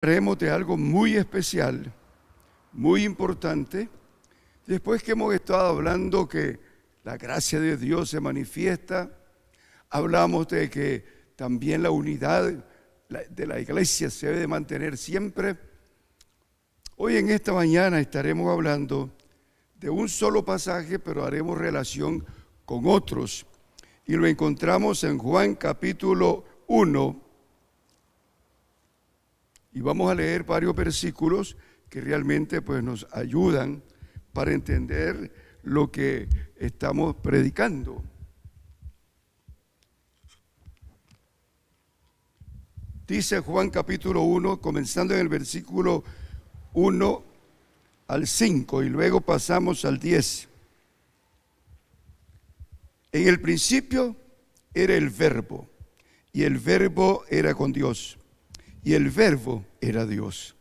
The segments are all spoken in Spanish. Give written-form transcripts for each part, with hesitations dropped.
Hablaremos de algo muy especial, muy importante. Después que hemos estado hablando que la gracia de Dios se manifiesta, hablamos de que también la unidad de la iglesia se debe mantener siempre. Hoy en esta mañana estaremos hablando de un solo pasaje, pero haremos relación con otros. Y lo encontramos en Juan capítulo 1. Y vamos a leer varios versículos que realmente nos ayudan para entender lo que estamos predicando. Dice Juan capítulo 1, comenzando en el versículo 1 al 5 y luego pasamos al 10. En el principio era el Verbo, y el Verbo era con Dios, y el Verbo era Dios.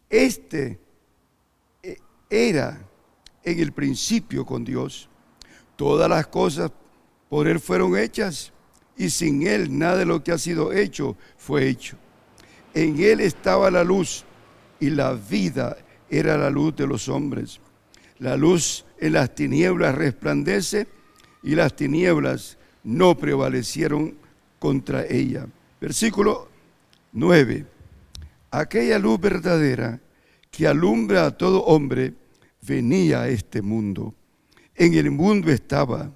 Este era en el principio con Dios. Todas las cosas por Él fueron hechas, y sin Él nada de lo que ha sido hecho fue hecho. En Él estaba la luz, y la vida era la luz de los hombres. La luz en las tinieblas resplandece, y las tinieblas no prevalecieron contra ella. Versículo 9. Aquella luz verdadera que alumbra a todo hombre venía a este mundo. En el mundo estaba,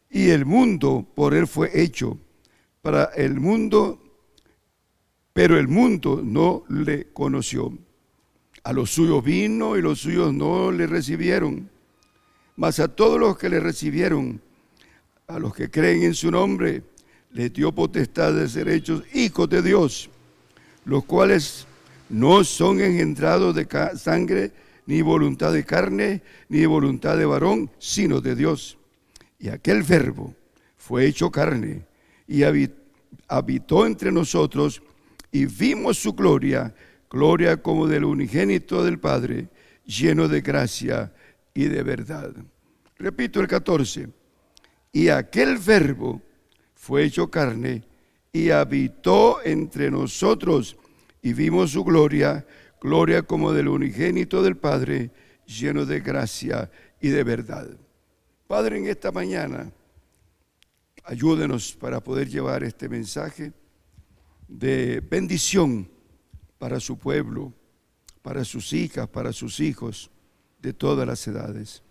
y el mundo por Él fue hecho. Para el mundo, pero el mundo no le conoció. A los suyos vino, y los suyos no le recibieron. Mas a todos los que le recibieron, a los que creen en su nombre, les dio potestad de ser hechos hijos de Dios, los cuales no son engendrados de sangre, ni voluntad de carne, ni voluntad de varón, sino de Dios. Y aquel Verbo fue hecho carne, y habitó entre nosotros, y vimos su gloria, gloria como del unigénito del Padre, lleno de gracia y de verdad. Repito el 14. Y aquel Verbo fue hecho carne, y habitó entre nosotros, y vimos su gloria, gloria como del unigénito del Padre, lleno de gracia y de verdad. Padre, en esta mañana, ayúdenos para poder llevar este mensaje de bendición para su pueblo, para sus hijas, para sus hijos de todas las edades.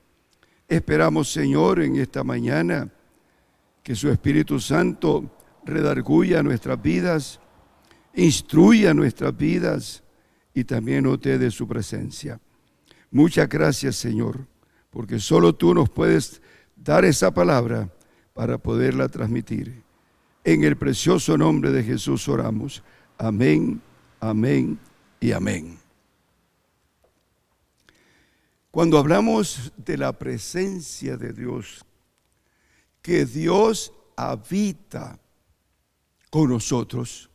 Esperamos, Señor, en esta mañana que su Espíritu Santo redarguya nuestras vidas, instruya nuestras vidas y también nos dé de su presencia. Muchas gracias, Señor, porque solo tú nos puedes dar esa palabra para poderla transmitir. En el precioso nombre de Jesús oramos. Amén, amén y amén. Cuando hablamos de la presencia de Dios, que Dios habita con nosotros,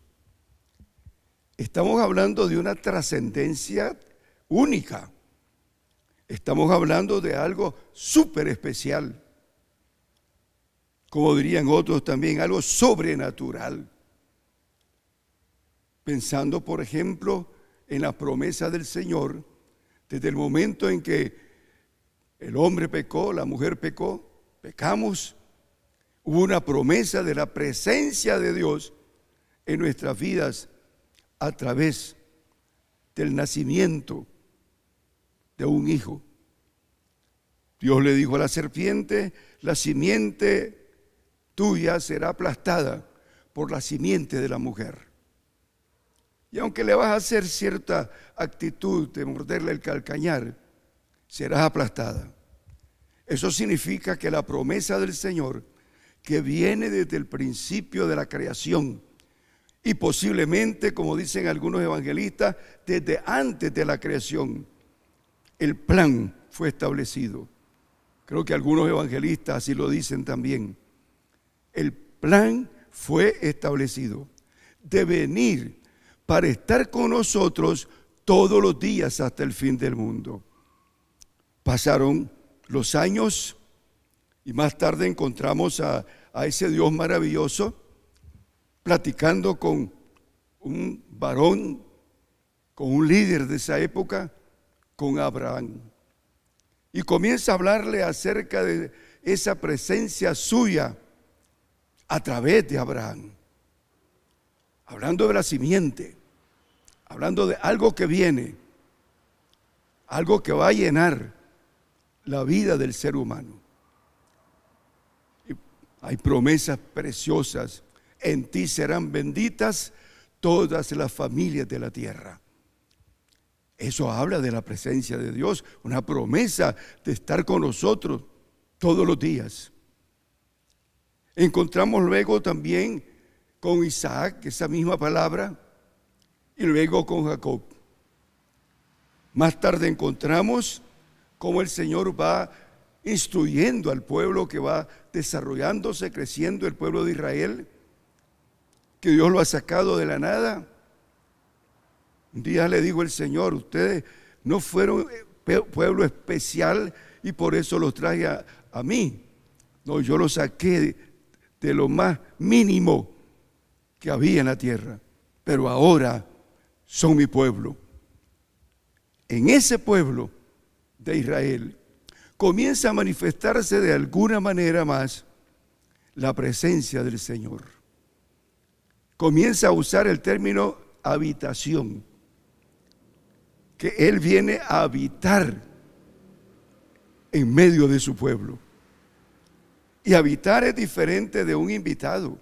estamos hablando de una trascendencia única. Estamos hablando de algo súper especial. Como dirían otros también, algo sobrenatural. Pensando, por ejemplo, en la promesa del Señor, desde el momento en que el hombre pecó, la mujer pecó, pecamos, hubo una promesa de la presencia de Dios en nuestras vidas a través del nacimiento de un hijo. Dios le dijo a la serpiente: la simiente tuya será aplastada por la simiente de la mujer. Y aunque le vas a hacer cierta actitud de morderle el calcañar, serás aplastada. Eso significa que la promesa del Señor, que viene desde el principio de la creación, y posiblemente, como dicen algunos evangelistas, desde antes de la creación, el plan fue establecido. Creo que algunos evangelistas así lo dicen también. El plan fue establecido de venir para estar con nosotros todos los días hasta el fin del mundo. Pasaron los años y más tarde encontramos a ese Dios maravilloso platicando con un varón con un líder de esa época, con Abraham. Y comienza a hablarle acerca de esa presencia suya a través de Abraham. Hablando de la simiente, hablando de algo que viene, algo que va a llenar la vida del ser humano. Y hay promesas preciosas. En ti serán benditas todas las familias de la tierra. Eso habla de la presencia de Dios, una promesa de estar con nosotros todos los días. Encontramos luego también con Isaac esa misma palabra, y luego con Jacob. Más tarde encontramos cómo el Señor va instruyendo al pueblo que va desarrollándose, creciendo, el pueblo de Israel, que Dios lo ha sacado de la nada. Un día le dijo el Señor: ustedes no fueron pueblo especial y por eso los traje a mí. No, yo los saqué de lo más mínimo que había en la tierra, pero ahora son mi pueblo. En ese pueblo de Israel comienza a manifestarse de alguna manera más la presencia del Señor. Comienza a usar el término habitación, que Él viene a habitar en medio de su pueblo. Y habitar es diferente de un invitado.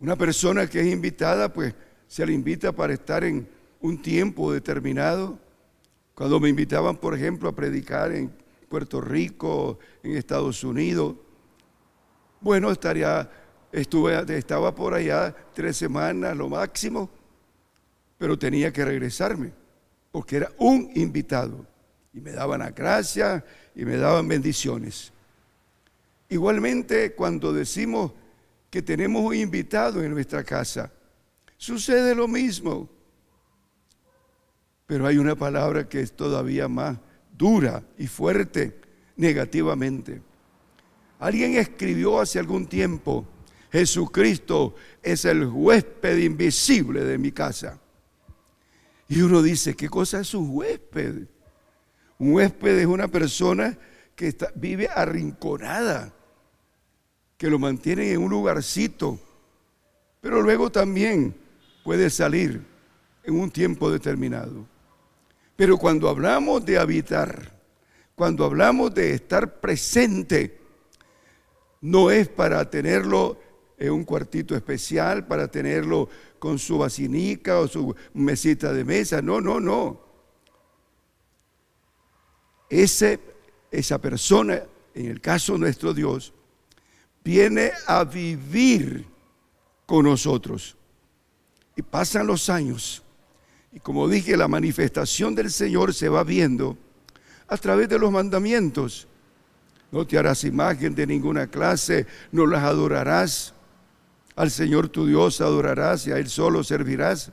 Una persona que es invitada, pues se le invita para estar en un tiempo determinado. Cuando me invitaban, por ejemplo, a predicar en Puerto Rico, en Estados Unidos, bueno, estaba por allá 3 semanas lo máximo, pero tenía que regresarme, porque era un invitado, y me daban la gracia y me daban bendiciones. Igualmente, cuando decimos que tenemos un invitado en nuestra casa, sucede lo mismo. Pero hay una palabra que es todavía más dura y fuerte negativamente. Alguien escribió hace algún tiempo: Jesucristo es el huésped invisible de mi casa. Y uno dice: ¿qué cosa es un huésped? Un huésped es una persona que vive arrinconada, que lo mantienen en un lugarcito, pero luego también puede salir en un tiempo determinado. Pero cuando hablamos de habitar, cuando hablamos de estar presente, no es para tenerlo en un cuartito especial, para tenerlo con su vacinica o su mesita de mesa. No, no, no. Esa persona, en el caso de nuestro Dios, viene a vivir con nosotros. Y pasan los años. Y como dije, la manifestación del Señor se va viendo a través de los mandamientos. No te harás imagen de ninguna clase, no las adorarás. Al Señor tu Dios adorarás y a Él solo servirás.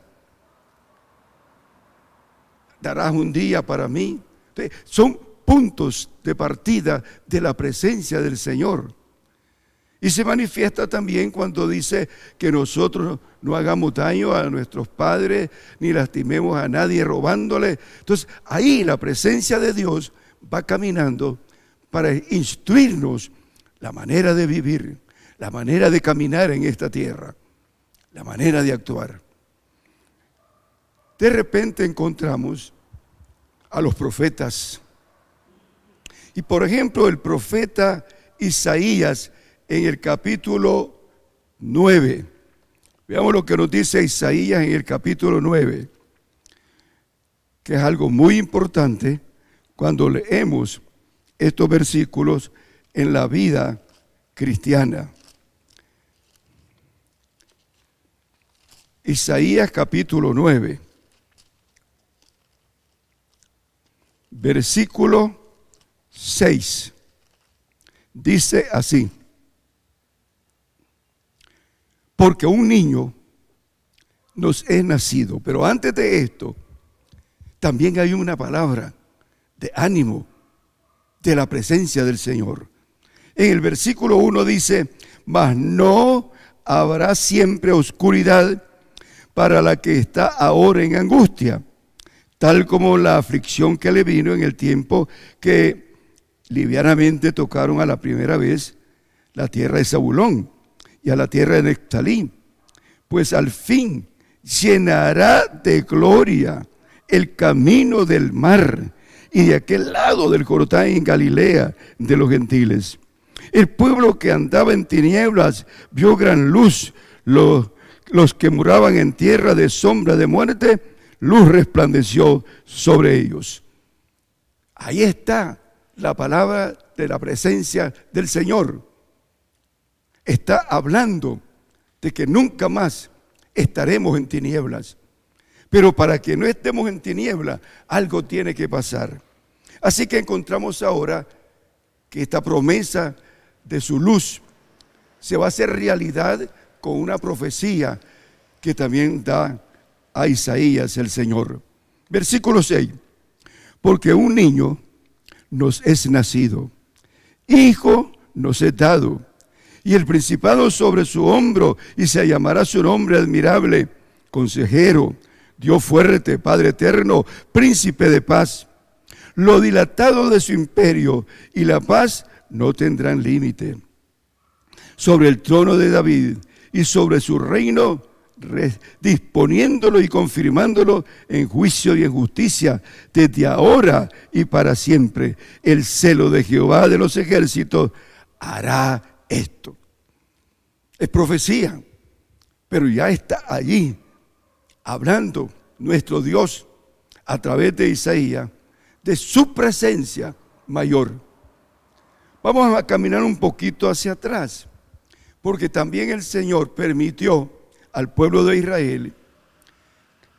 Darás un día para mí. Entonces, son puntos de partida de la presencia del Señor. Y se manifiesta también cuando dice que nosotros no hagamos daño a nuestros padres, ni lastimemos a nadie robándole. Entonces, ahí la presencia de Dios va caminando para instruirnos la manera de vivir, la manera de caminar en esta tierra, la manera de actuar. De repente encontramos a los profetas. Y por ejemplo, el profeta Isaías en el capítulo 9. Veamos lo que nos dice Isaías en el capítulo 9, que es algo muy importante cuando leemos estos versículos en la vida cristiana. Isaías capítulo 9, versículo 6, dice así: porque un niño nos es nacido. Pero antes de esto, también hay una palabra de ánimo, de la presencia del Señor. En el versículo 1 dice: mas no habrá siempre oscuridad para la que está ahora en angustia, tal como la aflicción que le vino en el tiempo que livianamente tocaron a la primera vez la tierra de Zabulón y a la tierra de Neftalí, pues al fin llenará de gloria el camino del mar y de aquel lado del Jordán en Galilea de los gentiles. El pueblo que andaba en tinieblas vio gran luz. Los que moraban en tierra de sombra de muerte, luz resplandeció sobre ellos. Ahí está la palabra de la presencia del Señor. Está hablando de que nunca más estaremos en tinieblas. Pero para que no estemos en tinieblas, algo tiene que pasar. Así que encontramos ahora que esta promesa de su luz se va a hacer realidad con una profecía que también da a Isaías el Señor. Versículo 6. Porque un niño nos es nacido, hijo nos es dado, y el principado sobre su hombro, y se llamará su nombre admirable, consejero, Dios fuerte, Padre eterno, príncipe de paz. Lo dilatado de su imperio y la paz no tendrán límite. Sobre el trono de David y sobre su reino, disponiéndolo y confirmándolo en juicio y en justicia, desde ahora y para siempre. El celo de Jehová de los ejércitos hará esto. Es profecía, pero ya está allí, hablando nuestro Dios a través de Isaías, de su presencia mayor. Vamos a caminar un poquito hacia atrás, porque también el Señor permitió al pueblo de Israel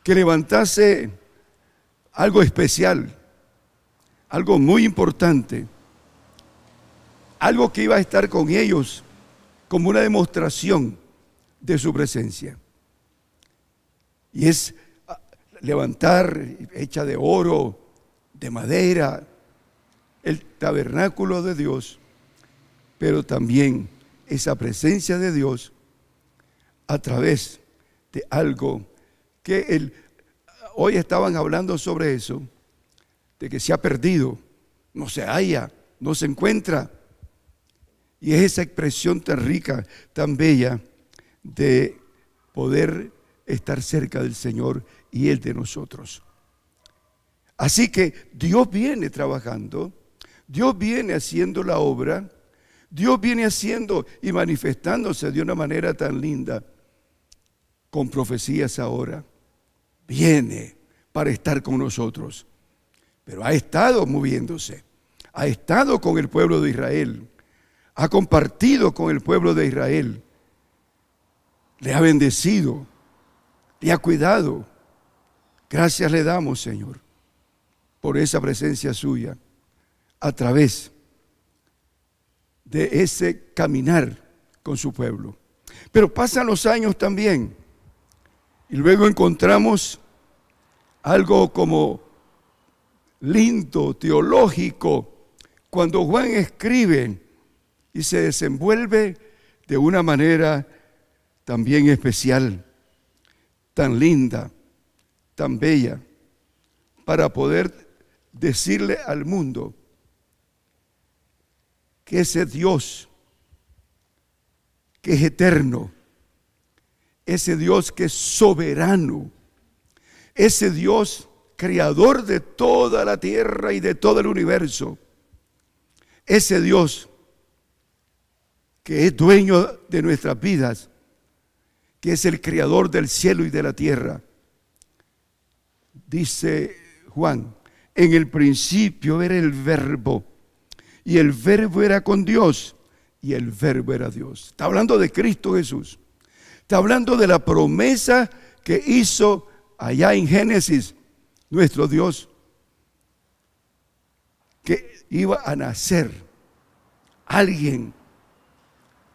que levantase algo especial, algo muy importante, algo que iba a estar con ellos como una demostración de su presencia. Y es levantar, hecha de oro, de madera, el tabernáculo de Dios, pero también esa presencia de Dios a través de algo que hoy estaban hablando sobre eso, de que se ha perdido, no se halla, no se encuentra. Y es esa expresión tan rica, tan bella, de poder estar cerca del Señor y Él de nosotros. Así que Dios viene trabajando, Dios viene haciendo la obra, Dios viene haciendo y manifestándose de una manera tan linda, con profecías ahora. Viene para estar con nosotros, pero ha estado moviéndose, ha estado con el pueblo de Israel, ha compartido con el pueblo de Israel, le ha bendecido, le ha cuidado. Gracias le damos, Señor, por esa presencia suya a través de ese caminar con su pueblo. Pero pasan los años también y luego encontramos algo como lindo, teológico, cuando Juan escribe y se desenvuelve de una manera también especial, tan linda, tan bella, para poder decirle al mundo que ese Dios que es eterno, ese Dios que es soberano, ese Dios creador de toda la tierra y de todo el universo, ese Dios que es dueño de nuestras vidas, que es el creador del cielo y de la tierra. Dice Juan, en el principio era el Verbo, y el Verbo era con Dios, y el Verbo era Dios. Está hablando de Cristo Jesús. Está hablando de la promesa que hizo allá en Génesis nuestro Dios, que iba a nacer alguien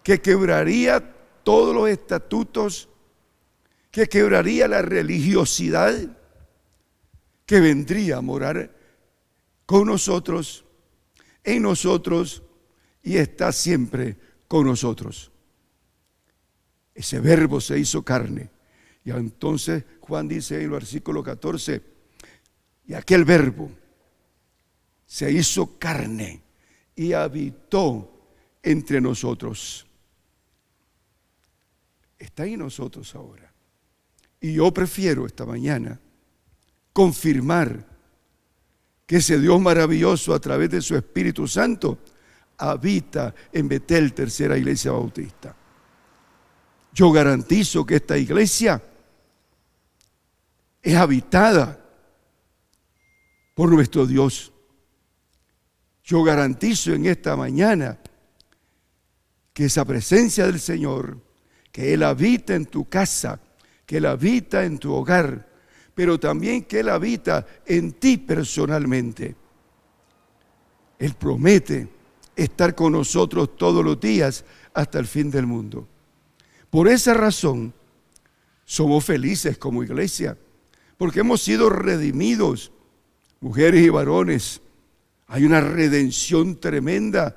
que quebraría todos los estatutos, que quebraría la religiosidad, que vendría a morar con nosotros, en nosotros, y está siempre con nosotros. Ese Verbo se hizo carne Y entonces Juan dice en el versículo 14, y aquel verbo se hizo carne y habitó entre nosotros. Está en nosotros ahora. Y yo prefiero esta mañana confirmar que ese Dios maravilloso a través de su Espíritu Santo habita en Betel, Tercera Iglesia Bautista. Yo garantizo que esta iglesia es habitada por nuestro Dios. Yo garantizo en esta mañana que esa presencia del Señor, que Él habita en tu casa, que Él habita en tu hogar, pero también que Él habita en ti personalmente. Él promete estar con nosotros todos los días hasta el fin del mundo. Por esa razón, somos felices como iglesia, porque hemos sido redimidos, mujeres y varones. Hay una redención tremenda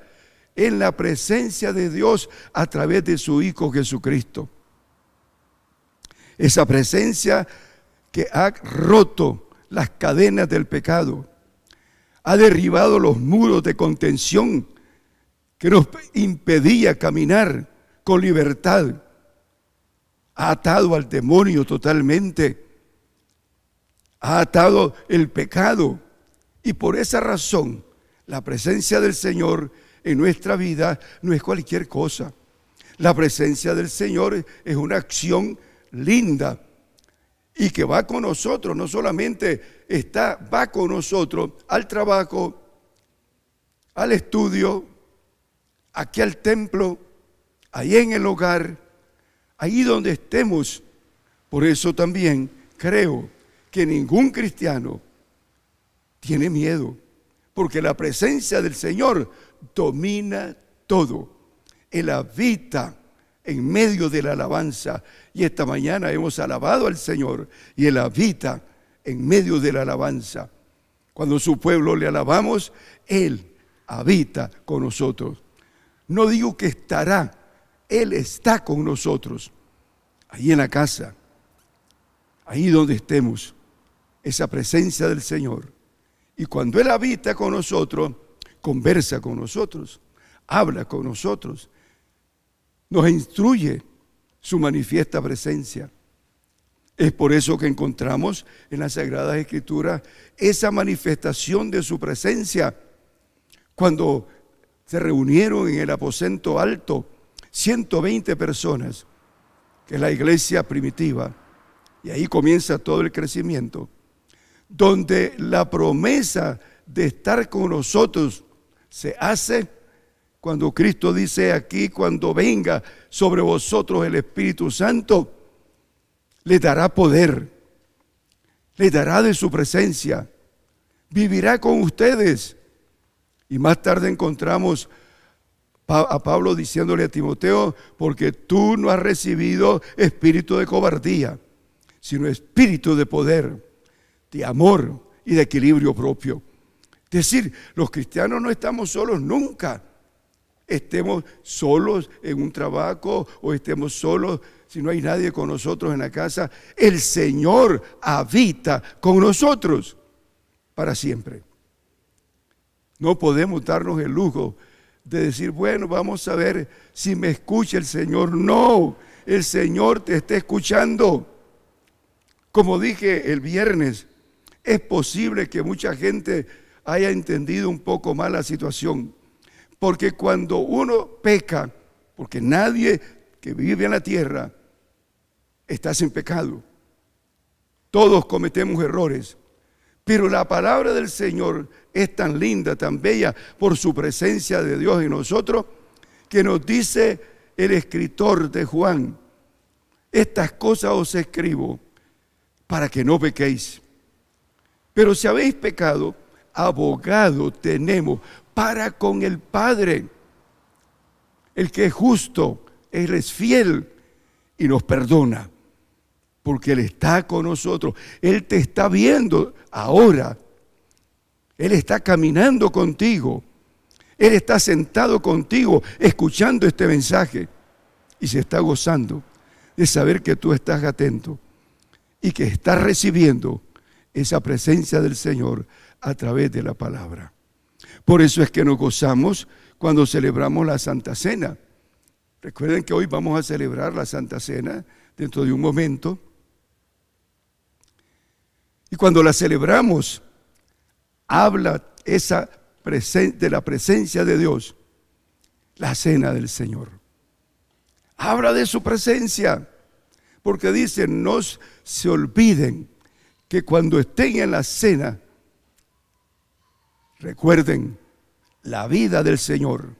en la presencia de Dios a través de su Hijo Jesucristo. Esa presencia que ha roto las cadenas del pecado, ha derribado los muros de contención que nos impedía caminar con libertad, ha atado al demonio totalmente, ha atado el pecado, y por esa razón la presencia del Señor en nuestra vida no es cualquier cosa. La presencia del Señor es una acción linda y que va con nosotros, no solamente va con nosotros al trabajo, al estudio, aquí al templo, ahí en el hogar, ahí donde estemos. Por eso también creo que ningún cristiano tiene miedo, porque la presencia del Señor domina todo. Él habita en medio de la alabanza, y esta mañana hemos alabado al Señor y Él habita en medio de la alabanza. Cuando su pueblo le alabamos, Él habita con nosotros. No digo que estará, Él está con nosotros, ahí en la casa, ahí donde estemos, esa presencia del Señor. Y cuando Él habita con nosotros, conversa con nosotros, habla con nosotros, nos instruye su manifiesta presencia. Es por eso que encontramos en las Sagradas Escrituras esa manifestación de su presencia. Cuando se reunieron en el aposento alto 120 personas, que es la iglesia primitiva, y ahí comienza todo el crecimiento, donde la promesa de estar con nosotros se hace cuando Cristo dice aquí: cuando venga sobre vosotros el Espíritu Santo, les dará poder, les dará de su presencia, vivirá con ustedes. Y más tarde encontramos a Pablo diciéndole a Timoteo: porque tú no has recibido espíritu de cobardía, sino espíritu de poder, de amor y de equilibrio propio. Es decir, los cristianos no estamos solos nunca. Estemos solos en un trabajo o estemos solos si no hay nadie con nosotros en la casa, el Señor habita con nosotros para siempre. No podemos darnos el lujo de decir: bueno, vamos a ver si me escucha el Señor. No, el Señor te está escuchando. Como dije el viernes, es posible que mucha gente haya entendido un poco mal la situación. Porque cuando uno peca, porque nadie que vive en la tierra está sin pecado, todos cometemos errores, pero la palabra del Señor es tan linda, tan bella por su presencia de Dios en nosotros, que nos dice el escritor de Juan: estas cosas os escribo para que no pequéis. Pero si habéis pecado, abogado tenemos para con el Padre, el que es justo, Él es fiel y nos perdona, porque Él está con nosotros. Él te está viendo ahora, Él está caminando contigo, Él está sentado contigo escuchando este mensaje y se está gozando de saber que tú estás atento. y que está recibiendo esa presencia del Señor a través de la palabra. Por eso es que nos gozamos cuando celebramos la Santa Cena. Recuerden que hoy vamos a celebrar la Santa Cena dentro de un momento. Y cuando la celebramos, habla de la presencia de Dios, la cena del Señor. Habla de su presencia, porque dice, no se olviden que cuando estén en la cena, recuerden la vida del Señor,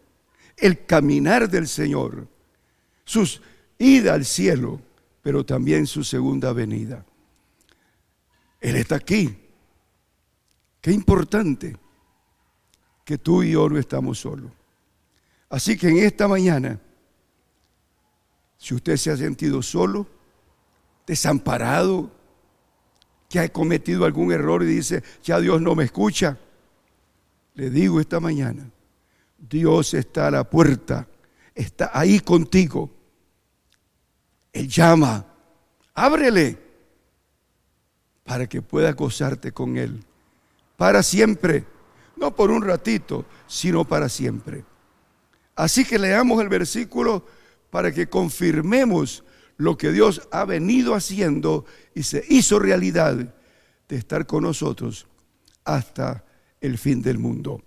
el caminar del Señor, sus ida al cielo, pero también su segunda venida. Él está aquí. Qué importante que tú y yo no estamos solos. Así que en esta mañana, si usted se ha sentido solo, desamparado, que ha cometido algún error y dice, ya Dios no me escucha, le digo esta mañana, Dios está a la puerta, está ahí contigo. Él llama, ábrele para que puedas gozarte con Él para siempre, no por un ratito, sino para siempre. Así que leamos el versículo para que confirmemos lo que Dios ha venido haciendo y se hizo realidad de estar con nosotros hasta el fin del mundo.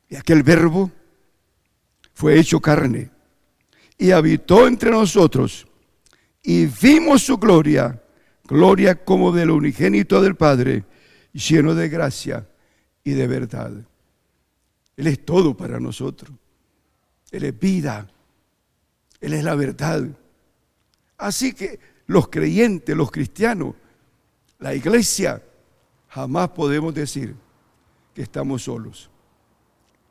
Y aquel verbo fue hecho carne y habitó entre nosotros y vimos su gloria, gloria como del unigénito del Padre, lleno de gracia y de verdad. Él es todo para nosotros. Él es vida. Él es la verdad. Así que los creyentes, los cristianos, la iglesia, jamás podemos decir que estamos solos.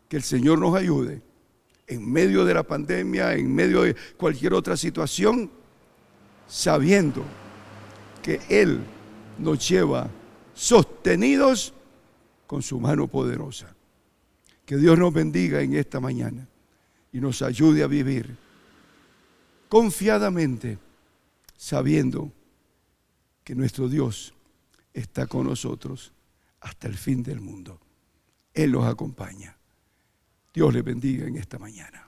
Que el Señor nos ayude en medio de la pandemia, en medio de cualquier otra situación, sabiendo que Él nos lleva sostenidos con su mano poderosa. Que Dios nos bendiga en esta mañana y nos ayude a vivir confiadamente, sabiendo que nuestro Dios está con nosotros hasta el fin del mundo. Él los acompaña. Dios les bendiga en esta mañana.